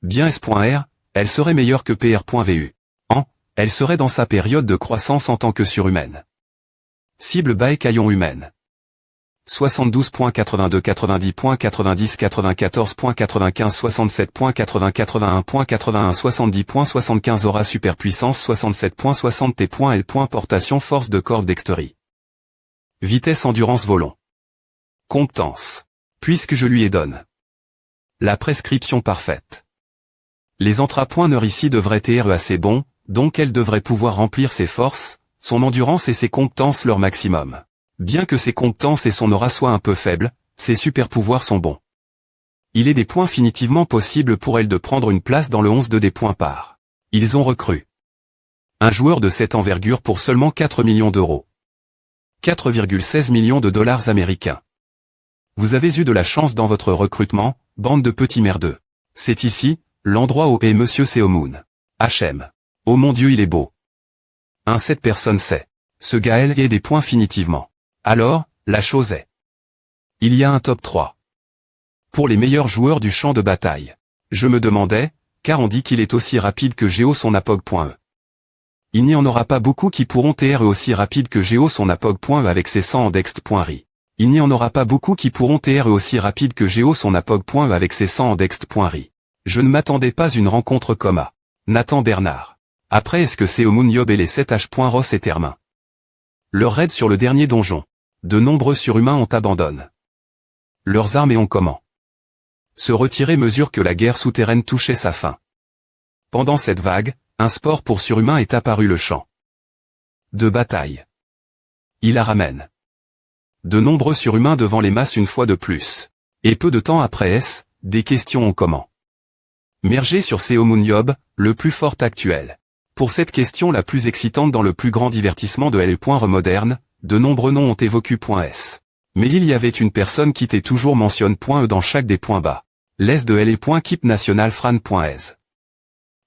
Bien S.R, elle serait meilleure que PR.VU. Elle serait dans sa période de croissance en tant que surhumaine. Cible bas écaillon humaine. 72.82 90.90 94.95 67.80 81.81 70.75 aura superpuissance 67.60 T.L. Portation force de corde dexterie. Vitesse endurance volant. Compétence. Puisque je lui ai donne. La prescription parfaite. Les entrapoints ici devraient être assez bons, donc elle devrait pouvoir remplir ses forces, son endurance et ses compétences leur maximum. Bien que ses compétences et son aura soient un peu faibles, ses super pouvoirs sont bons. Il est des points finitivement possibles pour elle de prendre une place dans le 11 de des points par. Ils ont recru un joueur de cette envergure pour seulement 4 millions d'euros. 4,16 millions de dollars américains. Vous avez eu de la chance dans votre recrutement, bande de petits merdeux. C'est ici, l'endroit où est Monsieur Seomoon. HM. Oh mon Dieu il est beau. Cette personne sait. Ce gars elle est des points finitivement. Alors, la chose est. Il y a un top 3. Pour les meilleurs joueurs du champ de bataille. Je me demandais, car on dit qu'il est aussi rapide que Géo son apog.e. Il n'y en aura pas beaucoup qui pourront être aussi rapides que Géo son apog.e avec ses 100 en dext.ri. Il n'y en aura pas beaucoup qui pourront être aussi rapides que Géo son apog.e avec ses 100 en dext.ri. Je ne m'attendais pas à une rencontre comme à Nathan Bernard. Après est-ce que Seomoon Yob et les 7H. Ross et Termin. Leur raid sur le dernier donjon. De nombreux surhumains ont abandonné leurs armes et ont comment se retirer mesure que la guerre souterraine touchait sa fin. Pendant cette vague, un sport pour surhumains est apparu le champ de bataille. Il la ramène. De nombreux surhumains devant les masses une fois de plus. Et peu de temps après des questions ont comment mergé sur Seomoon Yob, le plus fort actuel. Pour cette question la plus excitante dans le plus grand divertissement de L.E. moderne, de nombreux noms ont évoqué .S. Mais il y avait une personne qui était toujours mentionne .E dans chaque des points bas. L'Est de L.E. Keep national Fran.S.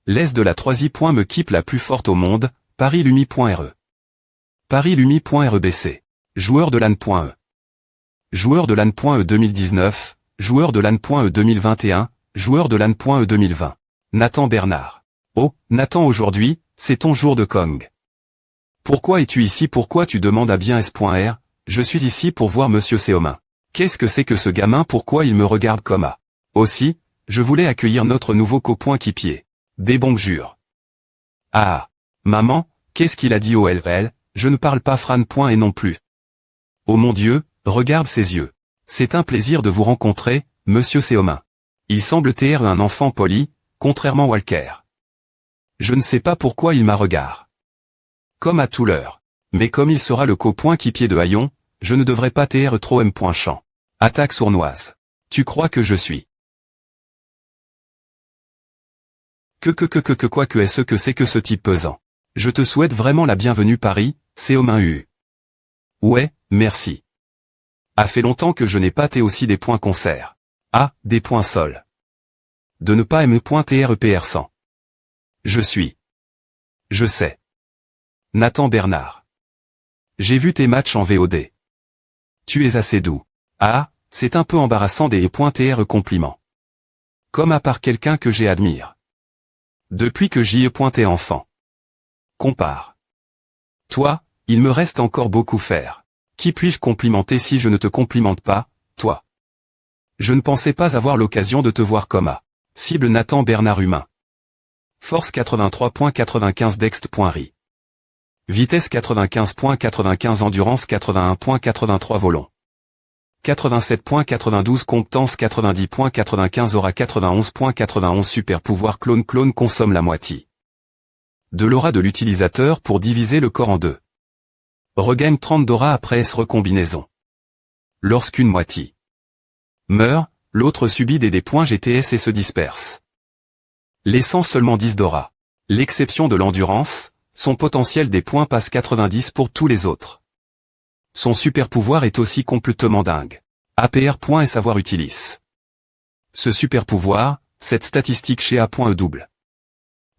L'Est de la troisième me keep la plus forte au monde, Paris Lumi.re. Paris Lumi.rebc. Joueur de LAN.E. Joueur de LAN.E 2019, joueur de LAN.E 2021, joueur de LAN.E 2020. Nathan Bernard. Oh, Nathan aujourd'hui, c'est ton jour de Kong. Pourquoi es-tu ici? Pourquoi tu demandes à bien S.R? Je suis ici pour voir Monsieur Seomoon. Qu'est-ce que c'est que ce gamin? Pourquoi il me regarde comme à? Aussi, je voulais accueillir notre nouveau copoint-quipier. Des bons jure. Ah. Maman, qu'est-ce qu'il a dit au LL? Je ne parle pas Fran. Et non plus. Oh mon Dieu, regarde ses yeux. C'est un plaisir de vous rencontrer, Monsieur Seomoon. Il semble être un enfant poli, contrairement à Walker. Je ne sais pas pourquoi il m'a regardé comme à tout l'heure. Mais comme il sera le copoint-quipier de Hayon, je ne devrais pas être trop M.champ. Attaque sournoise. Tu crois que je suis quoi que est-ce que c'est que ce type pesant? Je te souhaite vraiment la bienvenue Paris, Seomoon U. Ouais, merci. A fait longtemps que je n'ai pas été aussi des points concerts. Ah, des points sol. De ne pas M.TREPR 100. Je suis. Je sais. Nathan Bernard. J'ai vu tes matchs en VOD. Tu es assez doux. Ah, c'est un peu embarrassant des .TR compliments. Comme à part quelqu'un que j'ai admire. Depuis que j'y ai pointé enfant. Compare. Toi, il me reste encore beaucoup faire. Qui puis-je complimenter si je ne te complimente pas, toi? Je ne pensais pas avoir l'occasion de te voir comme à. Cible Nathan Bernard humain. Force 83.95 dext.ri. Vitesse 95.95 endurance 81.83 volant. 87.92 compétence 90.95 aura 91.91 super pouvoir clone consomme la moitié de l'aura de l'utilisateur pour diviser le corps en deux. Regagne 30 d'aura après recombinaison. Lorsqu'une moitié meurt, l'autre subit des points GTS et se disperse. Laissant seulement 10 d'aura. L'exception de l'endurance, son potentiel des points passe 90 pour tous les autres. Son super pouvoir est aussi complètement dingue. APR. Et savoir utilise. Ce super pouvoir, cette statistique chez A.E double.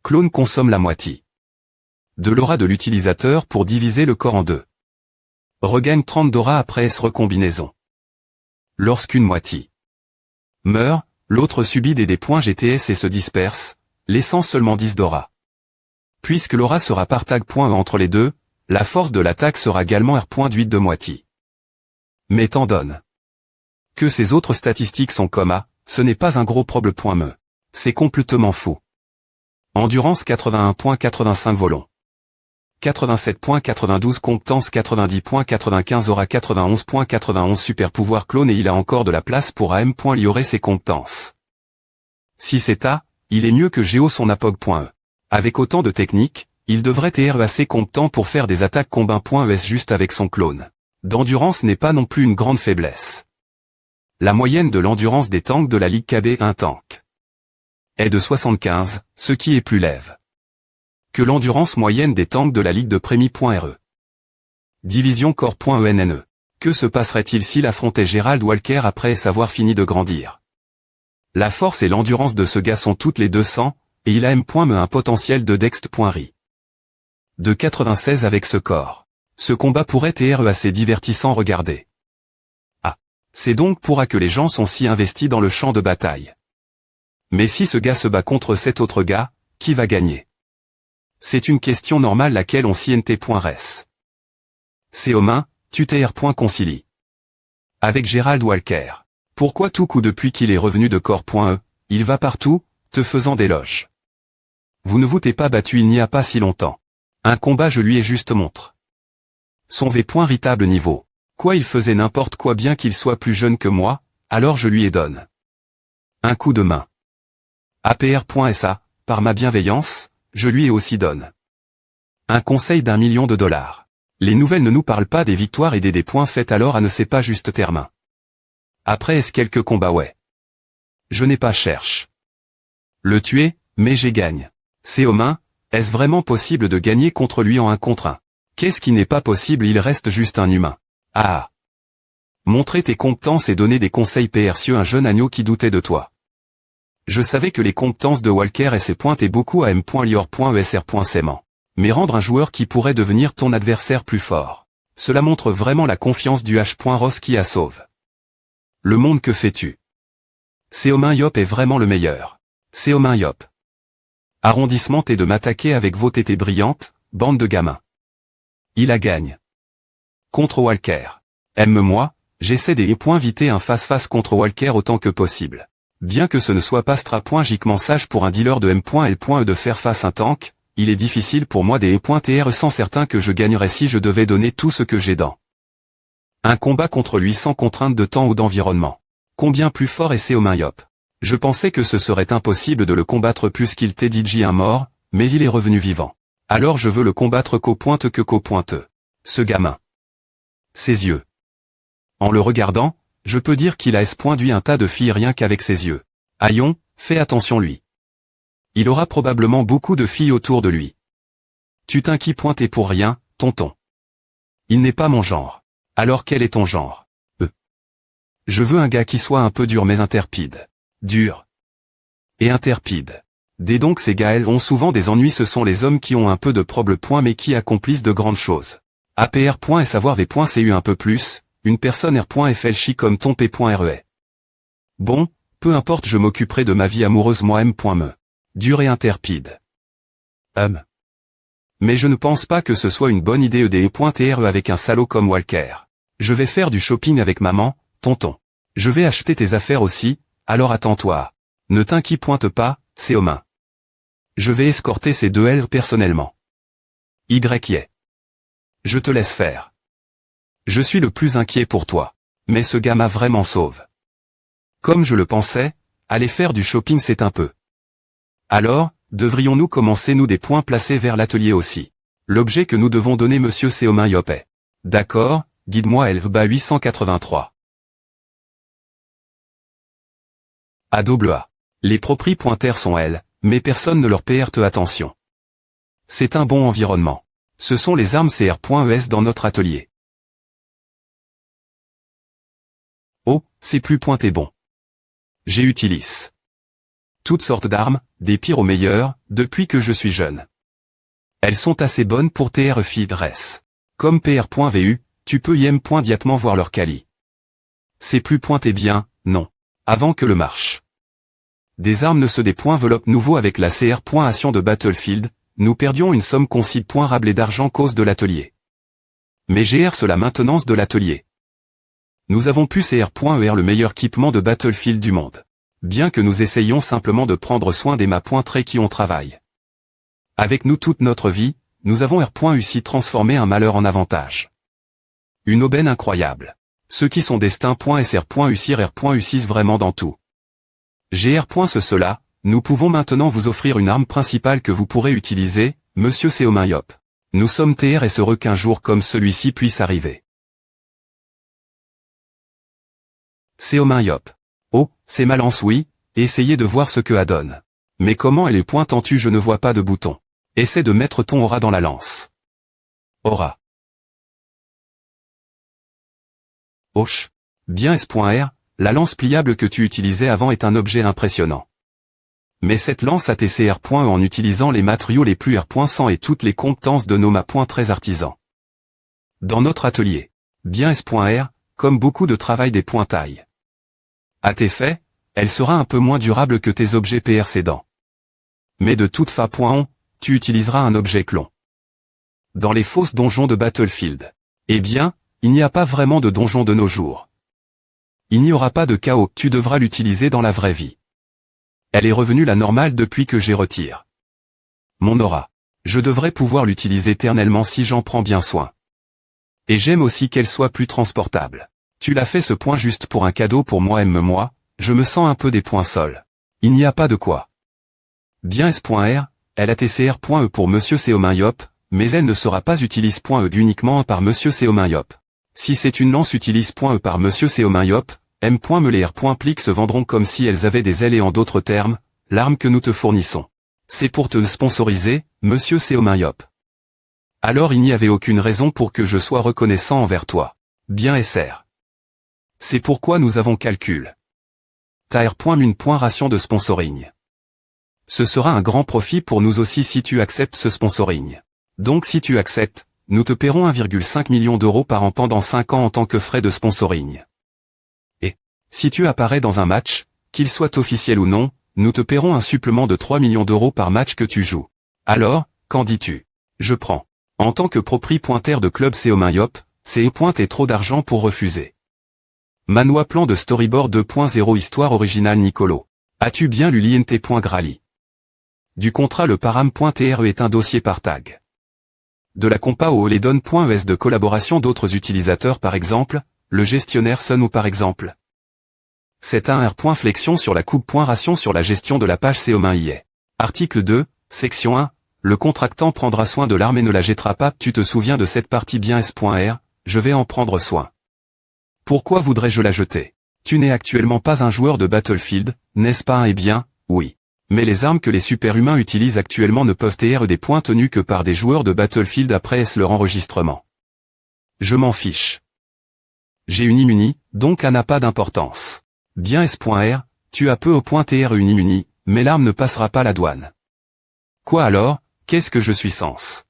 Clone consomme la moitié de l'aura de l'utilisateur pour diviser le corps en deux. Regagne 30 d'aura après recombinaison. Lorsqu'une moitié meurt, L'autre subit des points GTS et se disperse, laissant seulement 10 d'aura. Puisque l'aura sera par tag.e entre les deux, la force de l'attaque sera également R.8 de moitié. Mais t'en donnes. Que ces autres statistiques sont comme A, ce n'est pas un gros problème. C'est complètement fou. Endurance 81.85 volons. 87.92 compétence 90.95 aura 91.91 super pouvoir clone et il a encore de la place pour AM. Il aurait ses compétences. Si c'est A, il est mieux que Géo son apog.e. Avec autant de techniques, il devrait être assez compétent pour faire des attaques combat.es juste avec son clone. D'endurance n'est pas non plus une grande faiblesse. La moyenne de l'endurance des tanks de la Ligue KB1 tank est de 75, ce qui est plus lève que l'endurance moyenne des tanks de la Ligue de Prémy.re. Division Corps.enne. Que se passerait-il s'il affrontait Gerald Walker après s'avoir fini de grandir? La force et l'endurance de ce gars sont toutes les 200, et il a un potentiel de Dext.ri. De 96 avec ce corps. Ce combat pourrait être assez divertissant regarder. Ah. C'est donc pourquoi que les gens sont si investis dans le champ de bataille. Mais si ce gars se bat contre cet autre gars, qui va gagner? C'est une question normale laquelle on siente.res. C'est Omain, tuter.concilie. Avec Gerald Walker. Pourquoi tout coup depuis qu'il est revenu de corps.e, il va partout, te faisant d'éloges. Vous ne vous t'es pas battu il n'y a pas si longtemps. Un combat je lui ai juste montre. Son V.ritable niveau. Quoi il faisait n'importe quoi bien qu'il soit plus jeune que moi, alors je lui ai donne. Un coup de main. APR.SA, par ma bienveillance, je lui ai aussi donne. Un conseil d'1 million de dollars. Les nouvelles ne nous parlent pas des victoires et des points faits alors à ne sait pas juste terme. Après est-ce quelques combats ouais. Je n'ai pas cherche. Le tuer, mais j'ai gagne. C'est Omain, est-ce vraiment possible de gagner contre lui en 1 contre 1? Qu'est-ce qui n'est pas possible, il reste juste un humain. Ah. Montrer tes compétences et donner des conseils précieux à un jeune agneau qui doutait de toi. Je savais que les compétences de Walker et ses pointaient beaucoup à M.lior.esr.saiement. Mais rendre un joueur qui pourrait devenir ton adversaire plus fort. Cela montre vraiment la confiance du H.Ross qui a sauve. Le monde que fais-tu? Seomin Yop est vraiment le meilleur. Seomin Yop. Arrondissement et de m'attaquer avec vos tétés brillantes, bande de gamins. Il a gagne. Contre Walker. Aime-moi, j'essaie des points viter un face-face contre Walker autant que possible. Bien que ce ne soit pas stratégiquement sage pour un dealer de M.L.E de faire face à un tank, il est difficile pour moi des E.TR sans certain que je gagnerais si je devais donner tout ce que j'ai dans. Un combat contre lui sans contrainte de temps ou d'environnement. Combien plus fort est Seomin Yop? Je pensais que ce serait impossible de le combattre plus qu'il t'ait dit un mort, mais il est revenu vivant. Alors je veux le combattre qu'au pointe que qu'au pointeux. Ce gamin. Ses yeux. En le regardant, je peux dire qu'il a espoinduit un tas de filles rien qu'avec ses yeux. Aïon, fais attention lui. Il aura probablement beaucoup de filles autour de lui. Tu t'inquiètes pointé pour rien, tonton. Il n'est pas mon genre. Alors quel est ton genre? Je veux un gars qui soit un peu dur mais interpide. Dur. Et interpide. Dès donc ces gars elles ont souvent des ennuis, ce sont les hommes qui ont un peu de problème mais qui accomplissent de grandes choses. APR. Et savoir V.cu un peu plus, une personne R.fl chi comme ton P.re. Bon, peu importe, je m'occuperai de ma vie amoureuse moi M.me. Dur et interpide. Mais je ne pense pas que ce soit une bonne idée EDE.TRE avec un salaud comme Walker. Je vais faire du shopping avec maman, tonton. Je vais acheter tes affaires aussi, alors attends-toi. Ne t'inquiète pas, c'est aux mains. Je vais escorter ces deux L personnellement. Y est. Je te laisse faire. Je suis le plus inquiet pour toi. Mais ce gars m'a vraiment sauve. Comme je le pensais, aller faire du shopping c'est un peu. Alors, devrions-nous commencer nous des points placés vers l'atelier aussi. L'objet que nous devons donner monsieur Seomin Yopé. D'accord, guide-moi LVBA 883. A. Les propriétaires sont L, mais personne ne leur prête attention. C'est un bon environnement. Ce sont les armes CR.ES dans notre atelier. Oh, c'est plus pointé bon. J'utilise toutes sortes d'armes, des pires aux meilleures, depuis que je suis jeune. Elles sont assez bonnes pour TR Feedress. Comme PR.vu, tu peux immédiatement voir leur quali. C'est plus pointé bien, non. Avant que le marche. Des armes ne se développent nouveau avec la CR.ation de Battlefield, nous perdions une somme considérable d'argent cause de l'atelier. Mais GR la maintenance de l'atelier. Nous avons pu CR.ER le meilleur équipement de Battlefield du monde. Bien que nous essayions simplement de prendre soin des mains qui on travaille. Avec nous toute notre vie, nous avons R.U transformé un malheur en avantage. Une aubaine incroyable. Ceux qui sont destin.sr.usir R.U6 vraiment dans tout. Gr.cela, nous pouvons maintenant vous offrir une arme principale que vous pourrez utiliser, monsieur Seomayop. Nous sommes TR et heureux qu'un jour comme celui-ci puisse arriver. Seomayop. Oh, c'est ma lance oui, essayez de voir ce que adonne. Mais comment elle est pointantue je ne vois pas de bouton. Essaie de mettre ton aura dans la lance. Aura. Hoche. Bien S.R, la lance pliable que tu utilisais avant est un objet impressionnant. Mais cette lance ATCR.E en utilisant les matériaux les plus R.100 et toutes les compétences de nos très artisans. Dans notre atelier. Bien S.R, comme beaucoup de travail des pointailles. À tes faits, elle sera un peu moins durable que tes objets précédents. Mais de toute façon, tu utiliseras un objet clon. Dans les fausses donjons de Battlefield. Eh bien, il n'y a pas vraiment de donjon de nos jours. Il n'y aura pas de chaos, tu devras l'utiliser dans la vraie vie. Elle est revenue la normale depuis que j'ai retire. Mon aura. Je devrais pouvoir l'utiliser éternellement si j'en prends bien soin. Et j'aime aussi qu'elle soit plus transportable. Tu l'as fait ce point juste pour un cadeau pour moi aime-moi, je me sens un peu des points sols. Il n'y a pas de quoi. Bien S.R, elle a TCR.E pour monsieur Seomayop, mais elle ne sera pas utilise.E uniquement par monsieur Seomayop. Si c'est une lance utilise.E par monsieur Seomayop, M.Me les R.Plique se vendront comme si elles avaient des ailes et en d'autres termes, l'arme que nous te fournissons. C'est pour te sponsoriser, monsieur Seomayop. Alors il n'y avait aucune raison pour que je sois reconnaissant envers toi. Bien SR. C'est pourquoi nous avons calcul. Ta R.Ration de sponsoring. Ce sera un grand profit pour nous aussi si tu acceptes ce sponsoring. Donc si tu acceptes, nous te paierons 1,5 million d'euros par an pendant 5 ans en tant que frais de sponsoring. Et, si tu apparais dans un match, qu'il soit officiel ou non, nous te paierons un supplément de 3 millions d'euros par match que tu joues. Alors, qu'en dis-tu? Je prends. En tant que propriétaire de club Seomayop, c'est et trop d'argent pour refuser. Manoa plan de storyboard 2.0 histoire originale Nicolo. As-tu bien lu l'INT.grali? Du contrat le param.tre est un dossier par tag. De la compa au Oledon.es de collaboration d'autres utilisateurs par exemple, le gestionnaire Sun ou par exemple. C'est un R.flexion sur la coupe.ration sur la gestion de la page Seomai. Article 2, section 1, le contractant prendra soin de l'arme et ne la jettera pas. Tu te souviens de cette partie bien S.R, je vais en prendre soin. Pourquoi voudrais-je la jeter? Tu n'es actuellement pas un joueur de Battlefield, n'est-ce pas? Eh bien, oui. Mais les armes que les super-humains utilisent actuellement ne peuvent être des points tenus que par des joueurs de Battlefield après leur enregistrement. Je m'en fiche. J'ai une immunie, donc elle n'a pas d'importance. Bien S.R, tu as peu au point TR une immunie, mais l'arme ne passera pas la douane. Quoi alors, qu'est-ce que je suis censé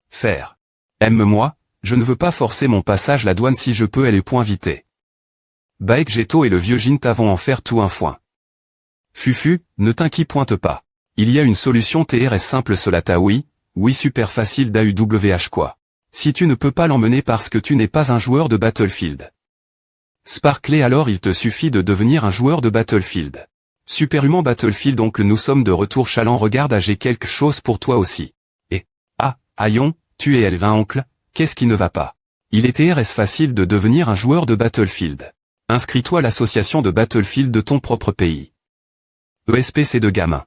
faire? Aime-moi, je ne veux pas forcer mon passage la douane si je peux elle est point vité. Baek Jeto et le vieux Jin t'avons en faire tout un foin. Fufu, ne t'inquiète pas. Il y a une solution TRS simple cela ta oui super facile d'AUWH quoi. Si tu ne peux pas l'emmener parce que tu n'es pas un joueur de Battlefield. Sparkly alors il te suffit de devenir un joueur de Battlefield. Superhuman Battlefield oncle nous sommes de retour chaland regarde j'ai quelque chose pour toi aussi. Et, Ayon, tu es elle oncle, qu'est-ce qui ne va pas? Il est TRS facile de devenir un joueur de Battlefield. Inscris-toi à l'association de Battlefield de ton propre pays. ESPC de gamin.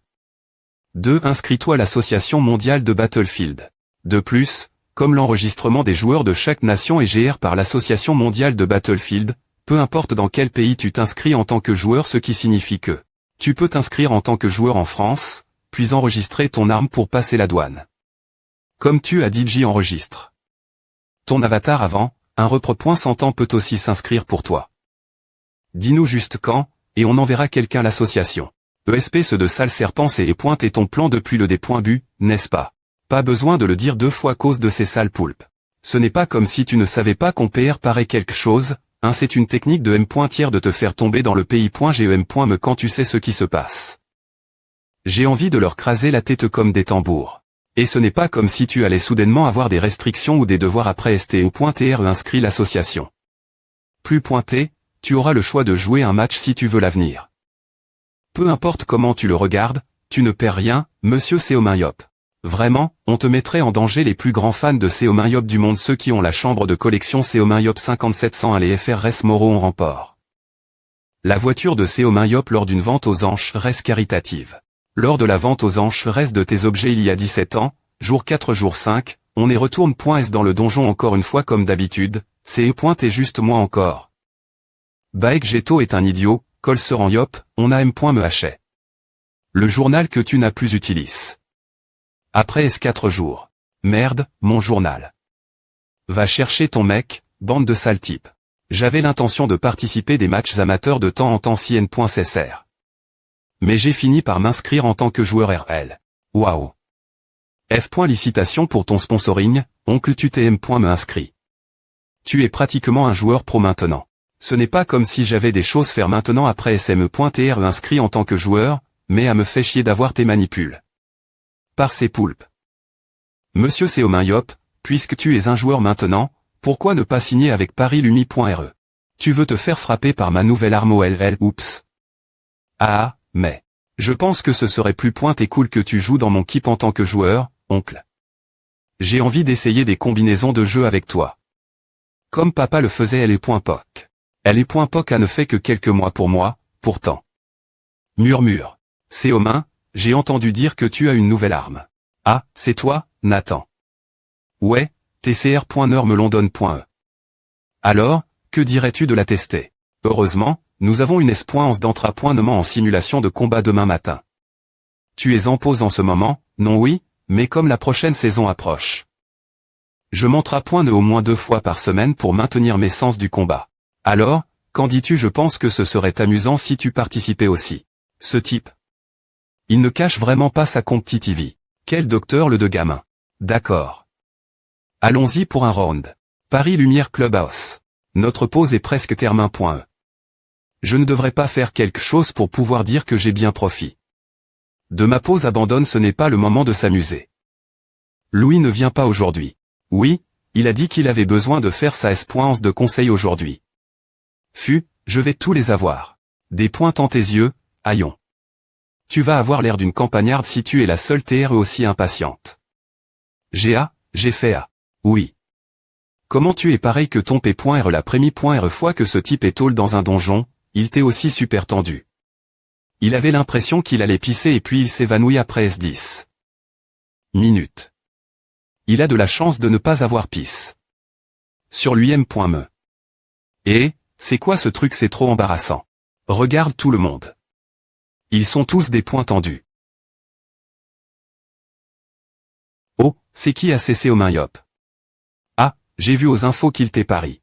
2. Inscris-toi à l'association mondiale de Battlefield. De plus, comme l'enregistrement des joueurs de chaque nation est géré par l'association mondiale de Battlefield, peu importe dans quel pays tu t'inscris en tant que joueur ce qui signifie que tu peux t'inscrire en tant que joueur en France, puis enregistrer ton arme pour passer la douane. Comme tu as DJ enregistre. Ton avatar avant, un repre.100 peut aussi s'inscrire pour toi. Dis-nous juste quand, et on enverra quelqu'un à l'association. ESPC de sale serpent et pointe ton plan depuis le début, n'est-ce pas? Pas besoin de le dire 2 fois à cause de ces sales poulpes. Ce n'est pas comme si tu ne savais pas qu'on PR paraît quelque chose, C'est une technique de M. de te faire tomber dans le pays.gem.me quand tu sais ce qui se passe. J'ai envie de leur craser la tête comme des tambours. Et ce n'est pas comme si tu allais soudainement avoir des restrictions ou des devoirs après STO.TRE inscrit l'association. Plus pointé, tu auras le choix de jouer un match si tu veux l'avenir. Peu importe comment tu le regardes, tu ne perds rien, monsieur Seomayop. Vraiment, on te mettrait en danger les plus grands fans de Seomayop du monde, ceux qui ont la chambre de collection Seomayop 5701 les FRS Moreau en remport. La voiture de Seomayop lors d'une vente aux enchères caritative. Lors de la vente aux enchères de tes objets il y a 17 ans, jour 4 jour 5, on y retourne.s dans le donjon encore une fois comme d'habitude, c'est juste moi encore. Baek Jeto est un idiot, Colseran Yop, on a M.me hachet. Le journal que tu n'as plus utilise. Après S4 jours. Merde, mon journal. Va chercher ton mec, bande de sales types. J'avais l'intention de participer des matchs amateurs de temps en temps si N.SR. Mais j'ai fini par m'inscrire en tant que joueur RL. Waouh. F. Licitation pour ton sponsoring, oncle tu t'es M.me inscrit. Tu es pratiquement un joueur pro maintenant. Ce n'est pas comme si j'avais des choses à faire maintenant après SME.TRE inscrit en tant que joueur, mais à me fait chier d'avoir tes manipules. Par ces poulpes. Monsieur Seomayop, puisque tu es un joueur maintenant, pourquoi ne pas signer avec ParisLumi.re? Tu veux te faire frapper par ma nouvelle arme OLL, oups. Ah, mais. Je pense que ce serait plus et cool que tu joues dans mon keep en tant que joueur, oncle. J'ai envie d'essayer des combinaisons de jeu avec toi. Comme papa le faisait LE.POC. LE.POC ne fait que quelques mois pour moi, pourtant. Murmure. Seomin, j'ai entendu dire que tu as une nouvelle arme. Ah, c'est toi, Nathan. Ouais, tcr.normelondon.e. Alors, que dirais-tu de la tester? Heureusement, nous avons une S.11 d'entra.nement en simulation de combat demain matin. Tu es en pause en ce moment, non oui, mais comme la prochaine saison approche. Je m'entra.ne au moins 2 fois par semaine pour maintenir mes sens du combat. Alors, qu'en dis-tu? Je pense que ce serait amusant si tu participais aussi. Ce type. Il ne cache vraiment pas sa competitive. Quel docteur le de gamin. D'accord. Allons-y pour un round. Paris Lumière Clubhouse. Notre pause est presque termin.e. Je ne devrais pas faire quelque chose pour pouvoir dire que j'ai bien profit. De ma pause abandonne, ce n'est pas le moment de s'amuser. Louis ne vient pas aujourd'hui. Oui, il a dit qu'il avait besoin de faire sa S.11 de conseil aujourd'hui. Je vais tous les avoir. Des points dans tes yeux, haillons. Tu vas avoir l'air d'une campagnarde si tu es la seule TRE aussi impatiente. J'ai fait A. Oui. Comment tu es pareil que ton P.R la prémie.R fois que ce type est tôle dans un donjon, il t'est aussi super tendu. Il avait l'impression qu'il allait pisser et puis il s'évanouit après S10 minutes. Il a de la chance de ne pas avoir pisse. Sur lui-même.me. Et, c'est quoi ce truc? C'est trop embarrassant. Regarde tout le monde. Ils sont tous des points tendus. Oh, c'est qui a cessé au Seomayop? Ah, j'ai vu aux infos qu'il t'est pari.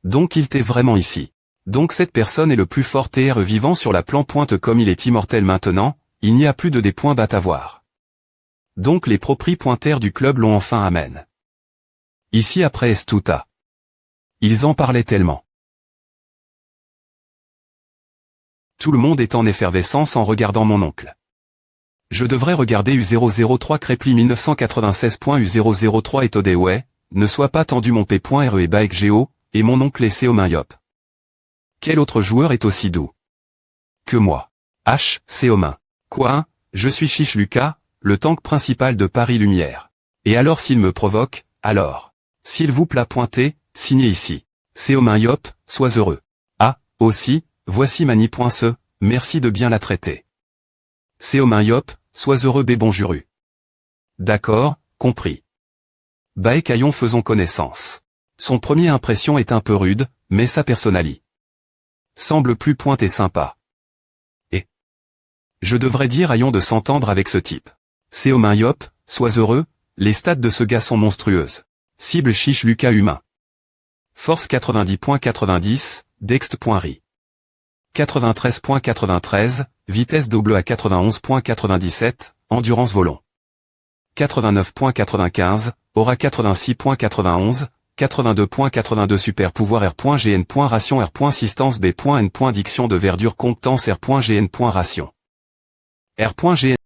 Donc il t'est vraiment ici. Donc cette personne est le plus fort TRE vivant sur la plan-pointe comme il est immortel maintenant, il n'y a plus de des points bas à voir. Donc les propriétaires du club l'ont enfin amen. Ici après Estuta. Ils en parlaient tellement. Tout le monde est en effervescence en regardant mon oncle. Je devrais regarder U003 Crépli 1996.U003 et Todé ouais, ne sois pas tendu mon P.RE et Baek Géo, et mon oncle est Seomayop. Quel autre joueur est aussi doux que moi? Seomin. Quoi, je suis Chiche Lucas, le tank principal de Paris Lumière. Et alors s'il me provoque, alors. S'il vous plaît pointez, signez ici. Seomayop, sois heureux. Ah, aussi, voici Mani.se, merci de bien la traiter. Seomayop, sois heureux bébon juru. D'accord, compris. Baek Ayon faisons connaissance. Son premier impression est un peu rude, mais sa personnalité semble plus pointe et sympa. Et je devrais dire Ayon de s'entendre avec ce type. Seomayop, sois heureux, les stats de ce gars sont monstrueuses. Cible Chiche Lucas humain. Force 90.90, Dext.ri. 93.93, vitesse double à 91.97, endurance volant. 89.95, aura 86.91, 82.82 Super pouvoir R.GN. Ration R.Sistance B.N. Diction de verdure comptance R.GN. Ration R.GN.